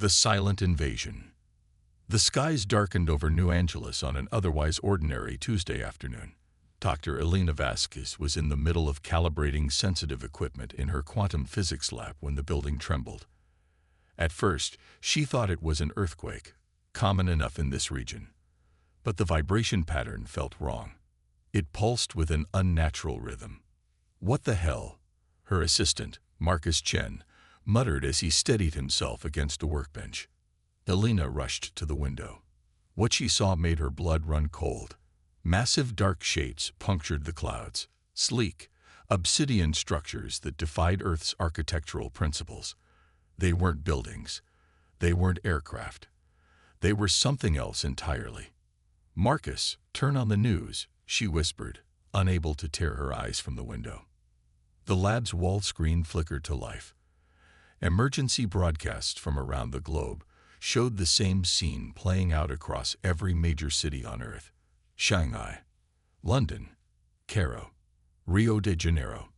The silent invasion. The skies darkened over New Angeles on an otherwise ordinary Tuesday afternoon. Dr. Elena Vasquez was in the middle of calibrating sensitive equipment in her quantum physics lab when the building trembled. At first, she thought it was an earthquake, common enough in this region. But the vibration pattern felt wrong. It pulsed with an unnatural rhythm. "What the hell?" her assistant, Marcus Chen, muttered as he steadied himself against a workbench. Elena rushed to the window. What she saw made her blood run cold. Massive dark shapes punctured the clouds, sleek, obsidian structures that defied Earth's architectural principles. They weren't buildings. They weren't aircraft. They were something else entirely. "Marcus, turn on the news," she whispered, unable to tear her eyes from the window. The lab's wall screen flickered to life. Emergency broadcasts from around the globe showed the same scene playing out across every major city on Earth. Shanghai, London, Cairo, Rio de Janeiro,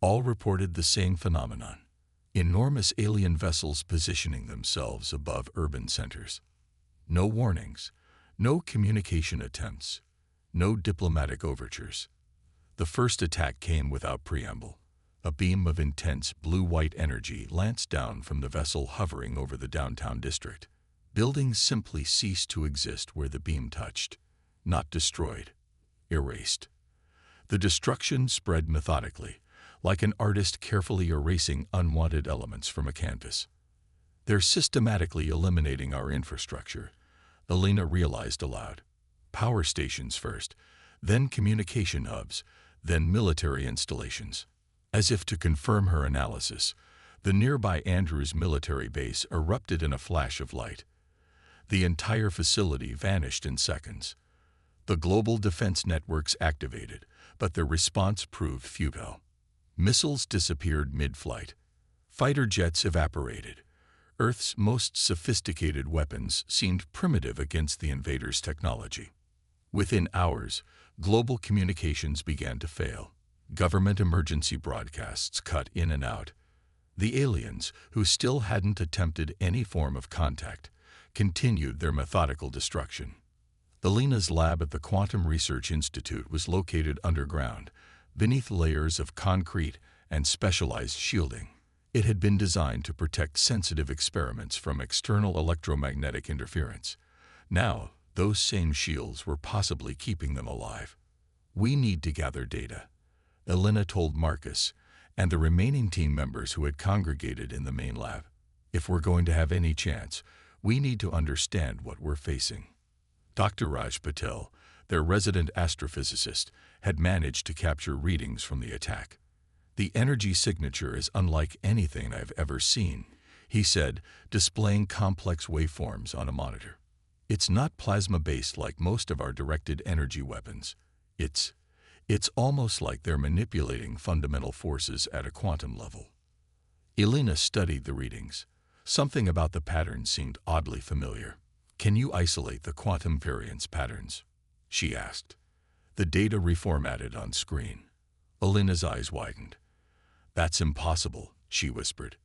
all reported the same phenomenon. Enormous alien vessels positioning themselves above urban centers. No warnings, no communication attempts, no diplomatic overtures. The first attack came without preamble. A beam of intense blue-white energy lanced down from the vessel hovering over the downtown district. Buildings simply ceased to exist where the beam touched. Not destroyed, erased. The destruction spread methodically, like an artist carefully erasing unwanted elements from a canvas. "They're systematically eliminating our infrastructure," Elena realized aloud. "Power stations first, then communication hubs, then military installations." As if to confirm her analysis, the nearby Andrews military base erupted in a flash of light. The entire facility vanished in seconds. The global defense networks activated, but their response proved futile. Missiles disappeared mid-flight. Fighter jets evaporated. Earth's most sophisticated weapons seemed primitive against the invaders' technology. Within hours, global communications began to fail. Government emergency broadcasts cut in and out. The aliens, who still hadn't attempted any form of contact, continued their methodical destruction. Elena's lab at the Quantum Research Institute was located underground, beneath layers of concrete and specialized shielding. It had been designed to protect sensitive experiments from external electromagnetic interference. Now, those same shields were possibly keeping them alive. "We need to gather data," Elena told Marcus and the remaining team members who had congregated in the main lab. "If we're going to have any chance, we need to understand what we're facing." Dr. Raj Patel, their resident astrophysicist, had managed to capture readings from the attack. "The energy signature is unlike anything I've ever seen," he said, displaying complex waveforms on a monitor. "It's not plasma-based like most of our directed energy weapons. It's almost like they're manipulating fundamental forces at a quantum level." Elena studied the readings. Something about the pattern seemed oddly familiar. "Can you isolate the quantum variance patterns?" she asked. The data reformatted on screen. Elena's eyes widened. "That's impossible," she whispered.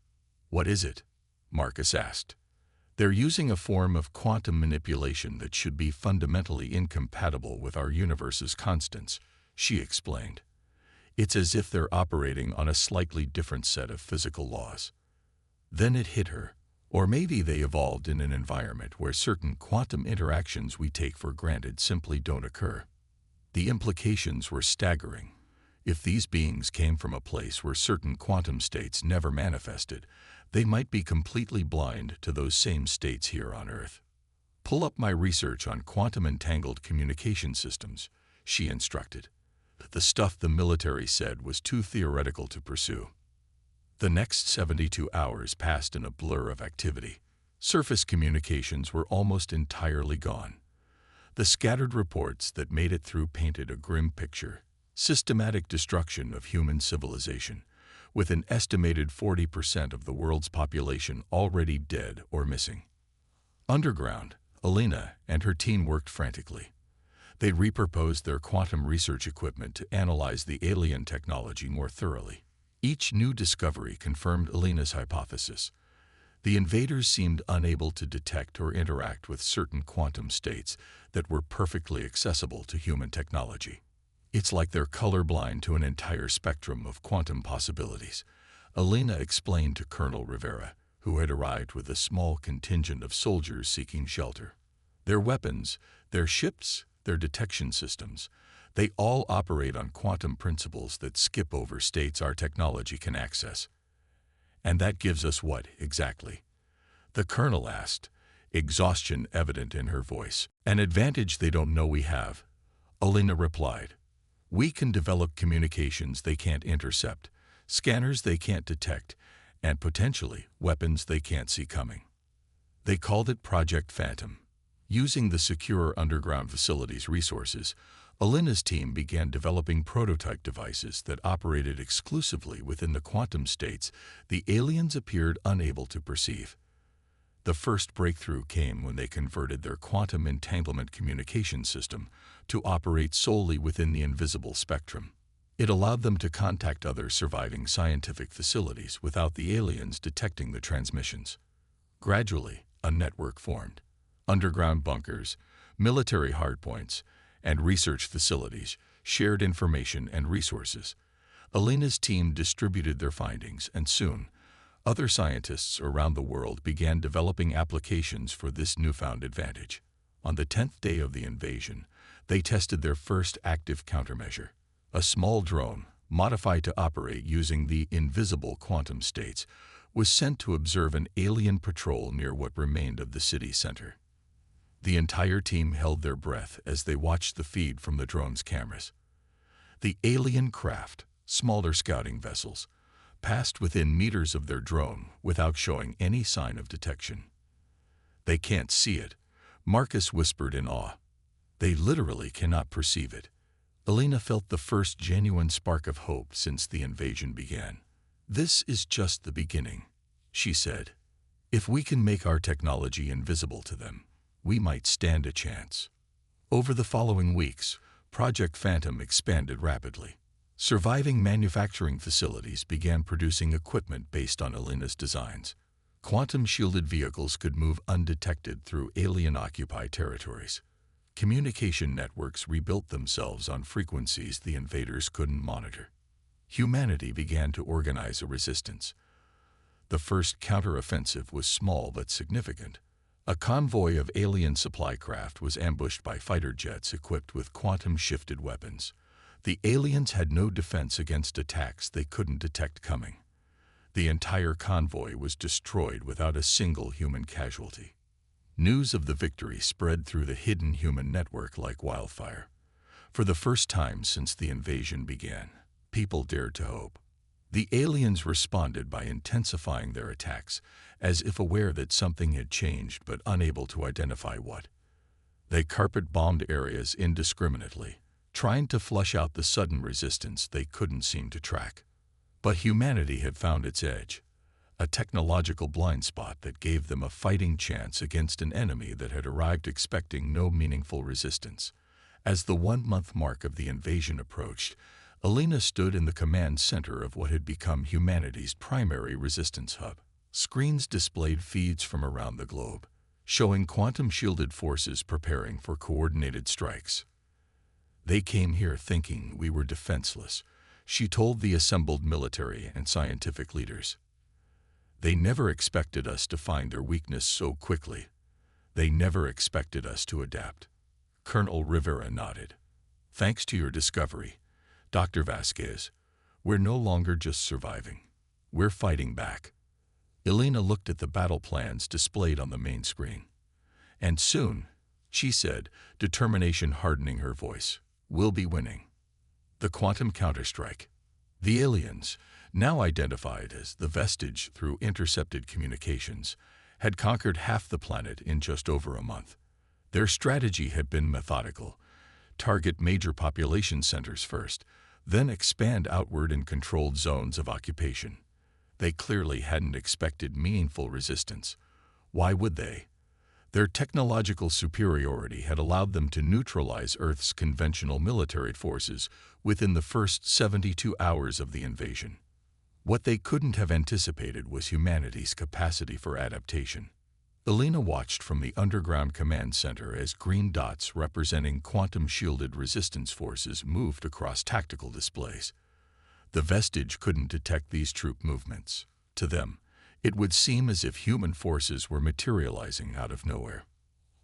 "What is it?" Marcus asked. "They're using a form of quantum manipulation that should be fundamentally incompatible with our universe's constants," she explained. "It's as if they're operating on a slightly different set of physical laws." Then it hit her. Or maybe they evolved in an environment where certain quantum interactions we take for granted simply don't occur. The implications were staggering. If these beings came from a place where certain quantum states never manifested, they might be completely blind to those same states here on Earth. "Pull up my research on quantum entangled communication systems," she instructed. The stuff the military said was too theoretical to pursue. The next 72 hours passed in a blur of activity. Surface communications were almost entirely gone. The scattered reports that made it through painted a grim picture: systematic destruction of human civilization, with an estimated 40% of the world's population already dead or missing. Underground, Elena and her team worked frantically. They repurposed their quantum research equipment to analyze the alien technology more thoroughly. Each new discovery confirmed Elena's hypothesis. The invaders seemed unable to detect or interact with certain quantum states that were perfectly accessible to human technology. It's like they're colorblind to an entire spectrum of quantum possibilities, Elena explained to Colonel Rivera, who had arrived with a small contingent of soldiers seeking shelter. Their weapons, their ships, their detection systems, they all operate on quantum principles that skip over states our technology can access. And that gives us what, exactly? The colonel asked, exhaustion evident in her voice. An advantage they don't know we have, Elena replied. We can develop communications they can't intercept, scanners they can't detect, and potentially weapons they can't see coming. They called it Project Phantom. Using the secure underground facility's resources, Elena's team began developing prototype devices that operated exclusively within the quantum states the aliens appeared unable to perceive. The first breakthrough came when they converted their quantum entanglement communication system to operate solely within the invisible spectrum. It allowed them to contact other surviving scientific facilities without the aliens detecting the transmissions. Gradually, a network formed. Underground bunkers, military hardpoints, and research facilities shared information and resources. Elena's team distributed their findings, and soon, other scientists around the world began developing applications for this newfound advantage. On the 10th day of the invasion, they tested their first active countermeasure. A small drone, modified to operate using the invisible quantum states, was sent to observe an alien patrol near what remained of the city center. The entire team held their breath as they watched the feed from the drone's cameras. The alien craft, smaller scouting vessels, passed within meters of their drone without showing any sign of detection. They can't see it, Marcus whispered in awe. They literally cannot perceive it. Elena felt the first genuine spark of hope since the invasion began. This is just the beginning, she said. If we can make our technology invisible to them, we might stand a chance. Over the following weeks, Project Phantom expanded rapidly. Surviving manufacturing facilities began producing equipment based on Elena's designs. Quantum-shielded vehicles could move undetected through alien-occupied territories. Communication networks rebuilt themselves on frequencies the invaders couldn't monitor. Humanity began to organize a resistance. The first counteroffensive was small but significant. A convoy of alien supply craft was ambushed by fighter jets equipped with quantum-shifted weapons. The aliens had no defense against attacks they couldn't detect coming. The entire convoy was destroyed without a single human casualty. News of the victory spread through the hidden human network like wildfire. For the first time since the invasion began, people dared to hope. The aliens responded by intensifying their attacks, as if aware that something had changed but unable to identify what. They carpet-bombed areas indiscriminately, trying to flush out the sudden resistance they couldn't seem to track. But humanity had found its edge, a technological blind spot that gave them a fighting chance against an enemy that had arrived expecting no meaningful resistance. As the 1-month mark of the invasion approached, Elena stood in the command center of what had become humanity's primary resistance hub. Screens displayed feeds from around the globe, showing quantum-shielded forces preparing for coordinated strikes. They came here thinking we were defenseless, she told the assembled military and scientific leaders. They never expected us to find their weakness so quickly. They never expected us to adapt. Colonel Rivera nodded. Thanks to your discovery, Dr. Vasquez, we're no longer just surviving. We're fighting back. Elena looked at the battle plans displayed on the main screen. And soon, she said, determination hardening her voice, we'll be winning. The quantum counterstrike. The aliens, now identified as the Vestige through intercepted communications, had conquered half the planet in just over a month. Their strategy had been methodical. Target major population centers first, then expand outward in controlled zones of occupation. They clearly hadn't expected meaningful resistance. Why would they? Their technological superiority had allowed them to neutralize Earth's conventional military forces within the first 72 hours of the invasion. What they couldn't have anticipated was humanity's capacity for adaptation. Elena watched from the underground command center as green dots representing quantum-shielded resistance forces moved across tactical displays. The Vestige couldn't detect these troop movements. To them, it would seem as if human forces were materializing out of nowhere.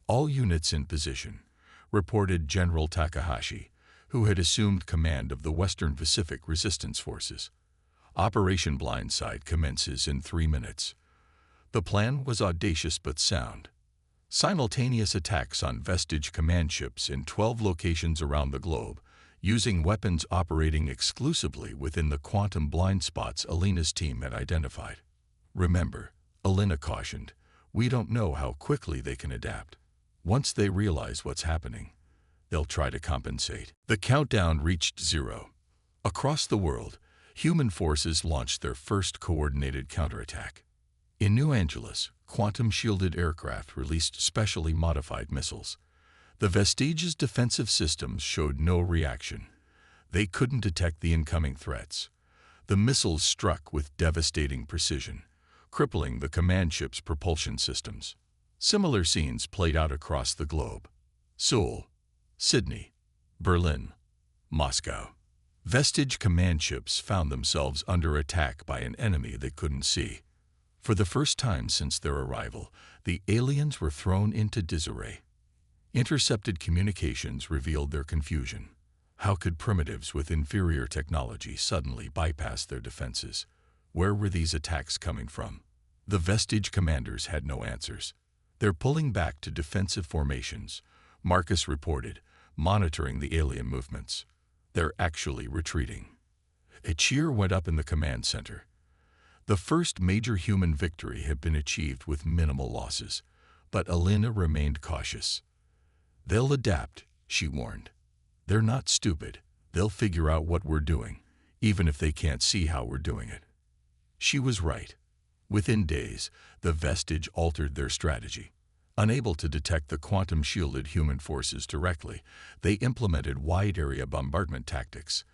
"All units in position," reported General Takahashi, who had assumed command of the Western Pacific Resistance Forces. "Operation Blindside commences in 3 minutes." The plan was audacious but sound. Simultaneous attacks on Vestige command ships in 12 locations around the globe, using weapons operating exclusively within the quantum blind spots Elena's team had identified. "Remember," Elena cautioned, "we don't know how quickly they can adapt. Once they realize what's happening, they'll try to compensate." The countdown reached 0. Across the world, human forces launched their first coordinated counterattack. In New Angeles, quantum-shielded aircraft released specially modified missiles. The Vestige's defensive systems showed no reaction. They couldn't detect the incoming threats. The missiles struck with devastating precision, crippling the command ship's propulsion systems. Similar scenes played out across the globe. Seoul, Sydney, Berlin, Moscow. Vestige command ships found themselves under attack by an enemy they couldn't see. For the first time since their arrival, the aliens were thrown into disarray. Intercepted communications revealed their confusion. How could primitives with inferior technology suddenly bypass their defenses? Where were these attacks coming from? The Vestige commanders had no answers. "They're pulling back to defensive formations," Marcus reported, monitoring the alien movements. "They're actually retreating." A cheer went up in the command center. The first major human victory had been achieved with minimal losses, but Elena remained cautious. "They'll adapt," she warned. "They're not stupid. They'll figure out what we're doing, even if they can't see how we're doing it." She was right. Within days, the Vestige altered their strategy. Unable to detect the quantum-shielded human forces directly, they implemented wide-area bombardment tactics.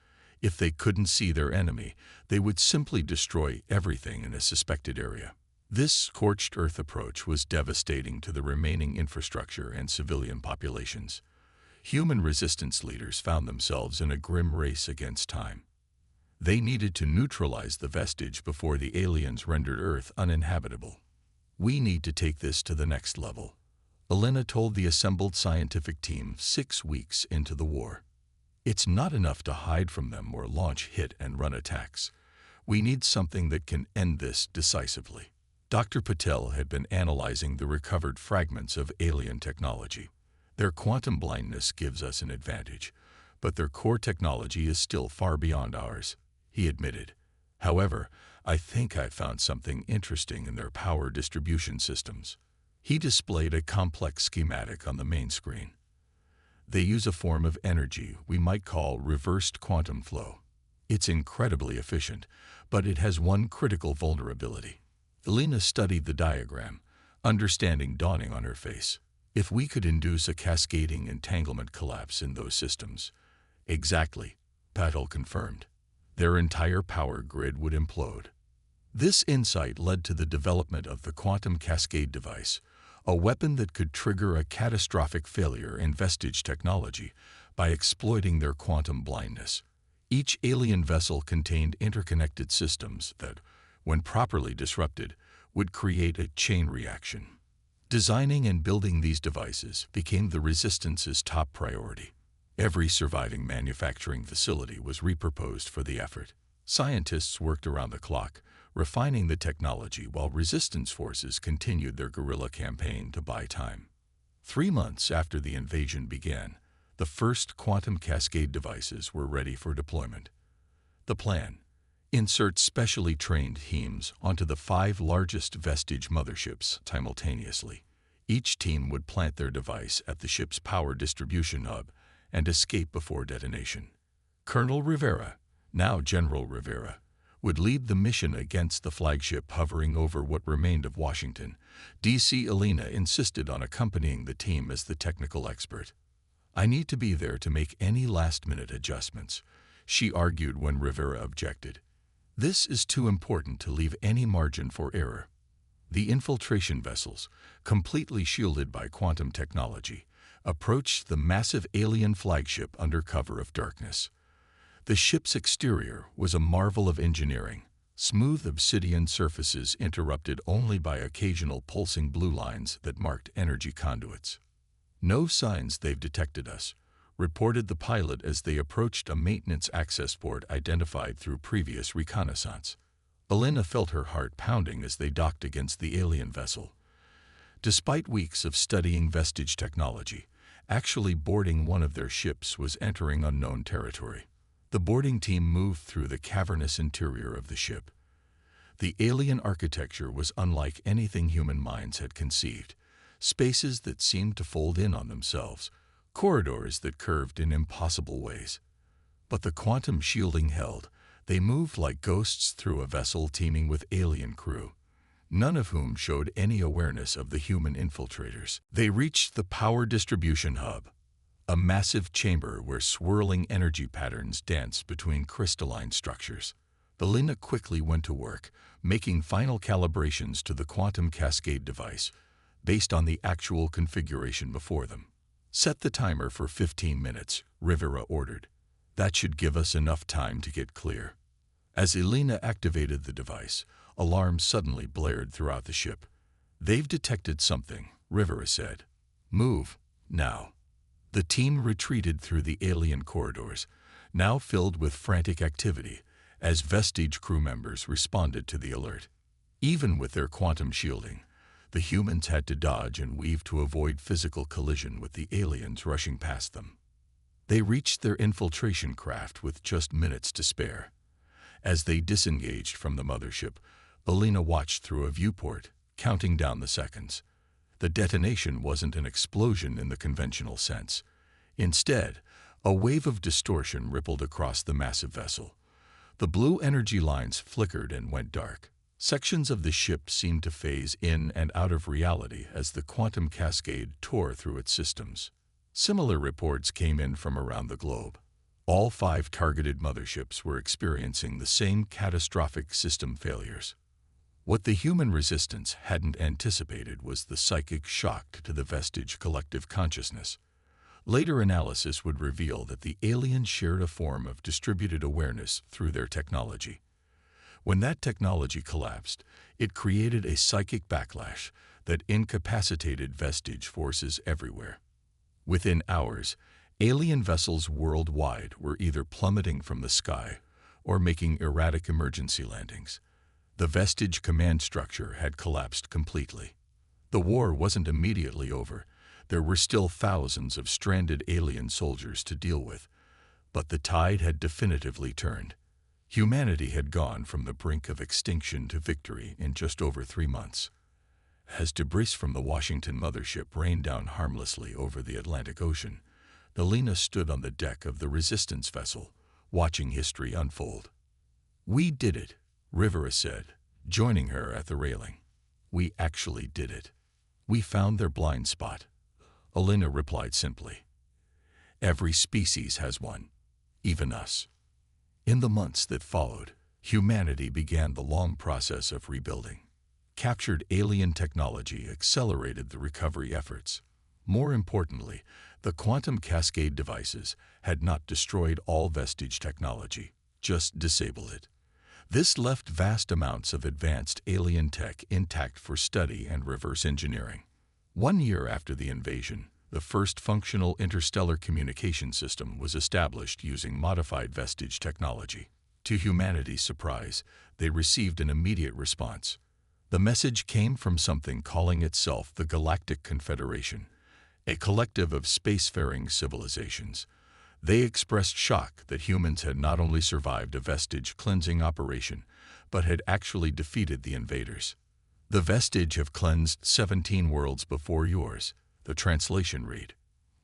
If they couldn't see their enemy, they would simply destroy everything in a suspected area. This scorched earth approach was devastating to the remaining infrastructure and civilian populations. Human resistance leaders found themselves in a grim race against time. They needed to neutralize the Vestige before the aliens rendered Earth uninhabitable. "We need to take this to the next level," Elena told the assembled scientific team 6 weeks into the war. "It's not enough to hide from them or launch hit-and-run attacks. We need something that can end this decisively." Dr. Patel had been analyzing the recovered fragments of alien technology. "Their quantum blindness gives us an advantage, but their core technology is still far beyond ours," he admitted. "However, I think I found something interesting in their power distribution systems." He displayed a complex schematic on the main screen. "They use a form of energy we might call reversed quantum flow. It's incredibly efficient, but it has one critical vulnerability." Elena studied the diagram, understanding dawning on her face. "If we could induce a cascading entanglement collapse in those systems." "Exactly," Patel confirmed. "Their entire power grid would implode." This insight led to the development of the quantum cascade device, a weapon that could trigger a catastrophic failure in Vestige technology by exploiting their quantum blindness. Each alien vessel contained interconnected systems that, when properly disrupted, would create a chain reaction. Designing and building these devices became the Resistance's top priority. Every surviving manufacturing facility was repurposed for the effort. Scientists worked around the clock, refining the technology while resistance forces continued their guerrilla campaign to buy time. 3 months after the invasion began, the first quantum cascade devices were ready for deployment. The plan: insert specially trained teams onto the 5 largest Vestige motherships simultaneously. Each team would plant their device at the ship's power distribution hub and escape before detonation. Colonel Rivera, now General Rivera, would lead the mission against the flagship hovering over what remained of Washington. D.C. Elena insisted on accompanying the team as the technical expert. "I need to be there to make any last-minute adjustments," she argued when Rivera objected. This is too important to leave any margin for error. The infiltration vessels, completely shielded by quantum technology, approached the massive alien flagship under cover of darkness. The ship's exterior was a marvel of engineering, smooth obsidian surfaces interrupted only by occasional pulsing blue lines that marked energy conduits. "No signs they've detected us," reported the pilot as they approached a maintenance access port identified through previous reconnaissance. Elena felt her heart pounding as they docked against the alien vessel. Despite weeks of studying vestige technology, actually boarding one of their ships was entering unknown territory. The boarding team moved through the cavernous interior of the ship. The alien architecture was unlike anything human minds had conceived. Spaces that seemed to fold in on themselves, corridors that curved in impossible ways. But the quantum shielding held. They moved like ghosts through a vessel teeming with alien crew, none of whom showed any awareness of the human infiltrators. They reached the power distribution hub, a massive chamber where swirling energy patterns danced between crystalline structures. Elena quickly went to work, making final calibrations to the quantum cascade device, based on the actual configuration before them. "Set the timer for 15 minutes, Rivera ordered. "That should give us enough time to get clear." As Elena activated the device, alarms suddenly blared throughout the ship. "They've detected something," Rivera said. "Move, now." The team retreated through the alien corridors, now filled with frantic activity, as vestige crew members responded to the alert. Even with their quantum shielding, the humans had to dodge and weave to avoid physical collision with the aliens rushing past them. They reached their infiltration craft with just minutes to spare. As they disengaged from the mothership, Elena watched through a viewport, counting down the seconds. The detonation wasn't an explosion in the conventional sense. Instead, a wave of distortion rippled across the massive vessel. The blue energy lines flickered and went dark. Sections of the ship seemed to phase in and out of reality as the quantum cascade tore through its systems. Similar reports came in from around the globe. All 5 targeted motherships were experiencing the same catastrophic system failures. What the human resistance hadn't anticipated was the psychic shock to the vestige collective consciousness. Later analysis would reveal that the aliens shared a form of distributed awareness through their technology. When that technology collapsed, it created a psychic backlash that incapacitated vestige forces everywhere. Within hours, alien vessels worldwide were either plummeting from the sky or making erratic emergency landings. The vestige command structure had collapsed completely. The war wasn't immediately over. There were still thousands of stranded alien soldiers to deal with, but the tide had definitively turned. Humanity had gone from the brink of extinction to victory in just over 3 months. As debris from the Washington mothership rained down harmlessly over the Atlantic Ocean, Elena stood on the deck of the resistance vessel, watching history unfold. "We did it," Rivera said, joining her at the railing. "We actually did it. We found their blind spot." Elena replied simply, "Every species has one, even us." In the months that followed, humanity began the long process of rebuilding. Captured alien technology accelerated the recovery efforts. More importantly, the quantum cascade devices had not destroyed all vestige technology, just disabled it. This left vast amounts of advanced alien tech intact for study and reverse engineering. 1 year after the invasion, the first functional interstellar communication system was established using modified vestige technology. To humanity's surprise, they received an immediate response. The message came from something calling itself the Galactic Confederation, a collective of spacefaring civilizations. They expressed shock that humans had not only survived a vestige cleansing operation, but had actually defeated the invaders. "The vestige have cleansed 17 worlds before yours," the translation read.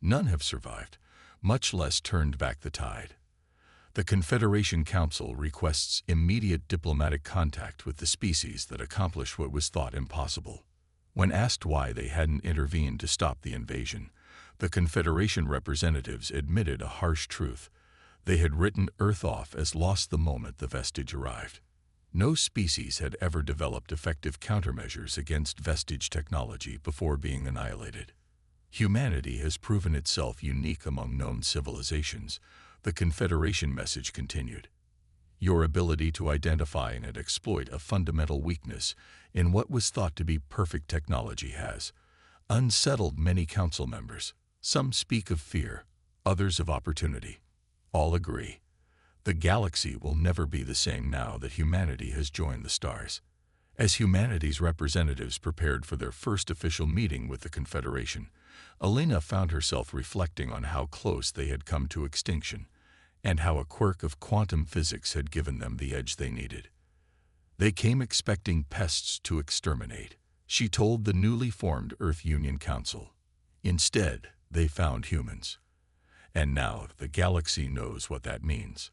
"None have survived, much less turned back the tide." The Confederation Council requests immediate diplomatic contact with the species that accomplished what was thought impossible. When asked why they hadn't intervened to stop the invasion, the Confederation representatives admitted a harsh truth. They had written Earth off as lost the moment the vestige arrived. No species had ever developed effective countermeasures against vestige technology before being annihilated. Humanity has proven itself unique among known civilizations, the Confederation message continued. Your ability to identify and exploit a fundamental weakness in what was thought to be perfect technology has unsettled many council members. Some speak of fear, others of opportunity. All agree. The galaxy will never be the same now that humanity has joined the stars. As humanity's representatives prepared for their first official meeting with the Confederation, Elena found herself reflecting on how close they had come to extinction, and how a quirk of quantum physics had given them the edge they needed. They came expecting pests to exterminate, she told the newly formed Earth Union Council. Instead, they found humans. And now the galaxy knows what that means.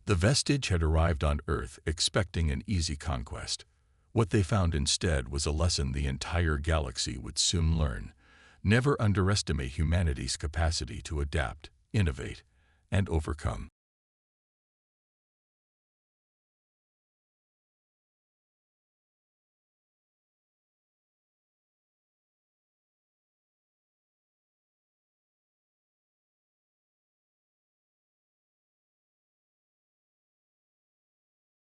The vestige had arrived on Earth expecting an easy conquest. What they found instead was a lesson the entire galaxy would soon learn. Never underestimate humanity's capacity to adapt, innovate, and overcome.